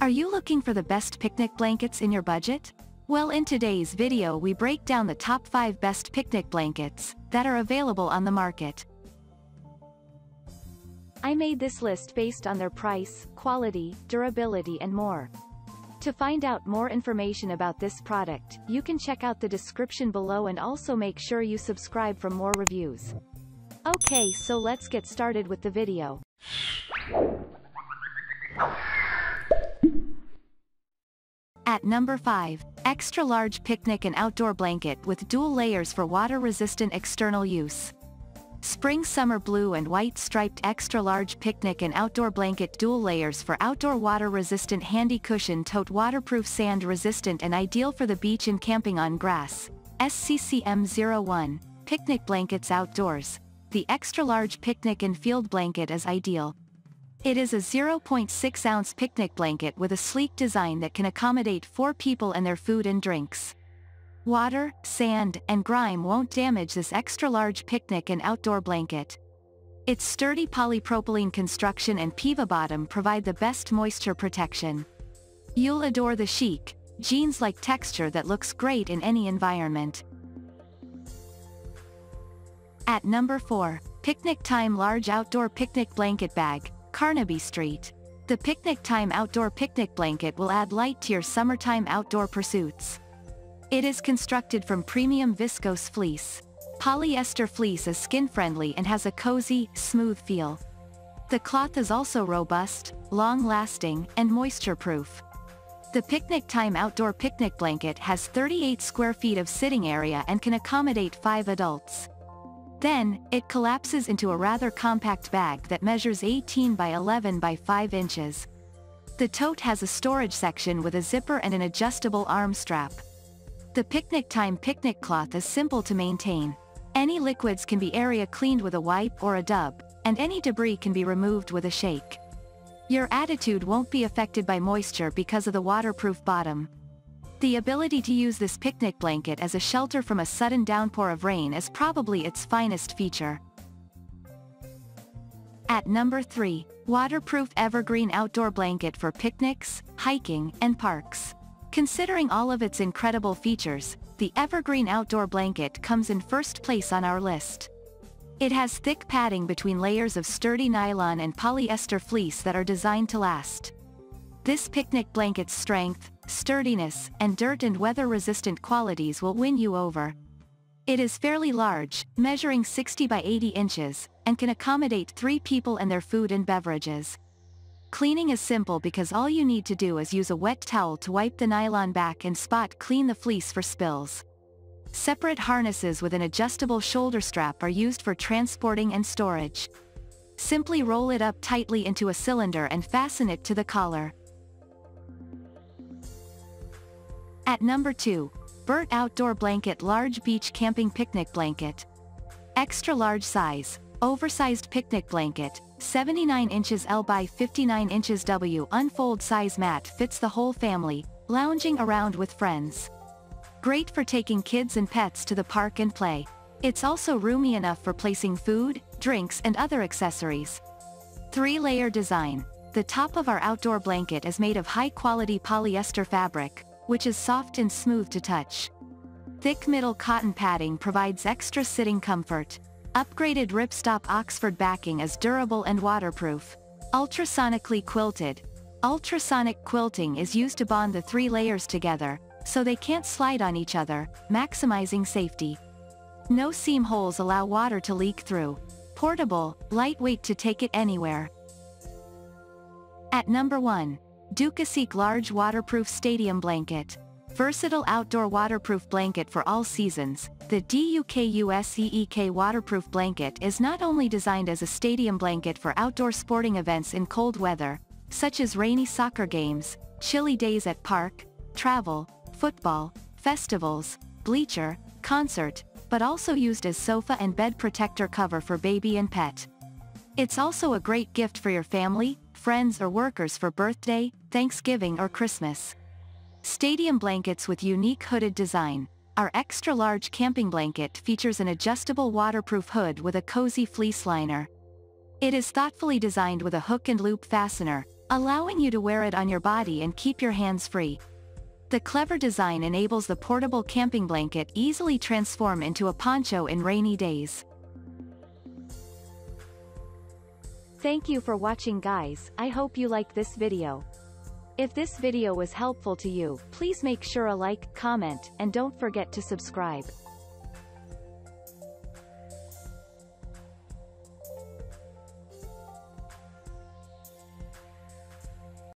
Are you looking for the best picnic blankets in your budget? Well, in today's video we break down the top 5 best picnic blankets that are available on the market. I made this list based on their price, quality, durability and more. To find out more information about this product, you can check out the description below and also make sure you subscribe for more reviews. Okay, so let's get started with the video. At number 5, Extra Large Picnic and Outdoor Blanket with dual layers for water-resistant external use. Spring-Summer Blue and White Striped Extra Large Picnic and Outdoor Blanket dual layers for outdoor water-resistant handy cushion tote waterproof sand-resistant and ideal for the beach and camping on grass. SCCM01, Picnic Blankets Outdoors. The Extra Large Picnic and Field Blanket is ideal. It is a 0.6-ounce picnic blanket with a sleek design that can accommodate 4 people and their food and drinks. Water, sand, and grime won't damage this extra-large picnic and outdoor blanket. Its sturdy polypropylene construction and PVA bottom provide the best moisture protection. You'll adore the chic, jeans-like texture that looks great in any environment. At number 4, Picnic Time Large Outdoor Picnic Blanket Bag, Carnaby Street. The Picnic Time Outdoor Picnic Blanket will add light to your summertime outdoor pursuits. It is constructed from premium viscose fleece. Polyester fleece is skin-friendly and has a cozy, smooth feel. The cloth is also robust, long-lasting, and moisture-proof. The Picnic Time Outdoor Picnic Blanket has 38 square feet of sitting area and can accommodate 5 adults. Then, it collapses into a rather compact bag that measures 18 by 11 by 5 inches. The tote has a storage section with a zipper and an adjustable arm strap. The Picnic Time picnic cloth is simple to maintain. Any liquids can be area cleaned with a wipe or a dub, and any debris can be removed with a shake. Your attitude won't be affected by moisture because of the waterproof bottom. The ability to use this picnic blanket as a shelter from a sudden downpour of rain is probably its finest feature. At number 3, Waterproof Evergreen Outdoor Blanket for Picnics, Hiking, and Parks. Considering all of its incredible features, the Evergreen Outdoor Blanket comes in first place on our list. It has thick padding between layers of sturdy nylon and polyester fleece that are designed to last. This picnic blanket's strength, sturdiness, and dirt and weather-resistant qualities will win you over. It is fairly large, measuring 60 by 80 inches, and can accommodate 3 people and their food and beverages. Cleaning is simple because all you need to do is use a wet towel to wipe the nylon back and spot clean the fleece for spills. Separate harnesses with an adjustable shoulder strap are used for transporting and storage. Simply roll it up tightly into a cylinder and fasten it to the collar. At number 2, Bertte Outdoor Blanket Large Beach Camping Picnic Blanket. Extra large size, oversized picnic blanket, 79 inches L by 59 inches W unfold size mat fits the whole family, lounging around with friends. Great for taking kids and pets to the park and play. It's also roomy enough for placing food, drinks and other accessories. 3-layer design. The top of our outdoor blanket is made of high-quality polyester fabric, which is soft and smooth to touch. Thick middle cotton padding provides extra sitting comfort. Upgraded ripstop Oxford backing is durable and waterproof. Ultrasonically quilted. Ultrasonic quilting is used to bond the 3 layers together, so they can't slide on each other, maximizing safety. No seam holes allow water to leak through. Portable, lightweight to take it anywhere. At number 1, DUKUSEEK Large Waterproof Stadium Blanket. Versatile outdoor waterproof blanket for all seasons, the DUKUSEEK waterproof blanket is not only designed as a stadium blanket for outdoor sporting events in cold weather, such as rainy soccer games, chilly days at park, travel, football, festivals, bleacher, concert, but also used as sofa and bed protector cover for baby and pet. It's also a great gift for your family, friends or workers for birthday, Thanksgiving or Christmas. Stadium blankets with unique hooded design. Our extra-large camping blanket features an adjustable waterproof hood with a cozy fleece liner. It is thoughtfully designed with a hook and loop fastener, allowing you to wear it on your body and keep your hands free. The clever design enables the portable camping blanket easily transform into a poncho in rainy days. Thank you for watching, guys. I hope you liked this video. If this video was helpful to you, please make sure a like, comment, and don't forget to subscribe.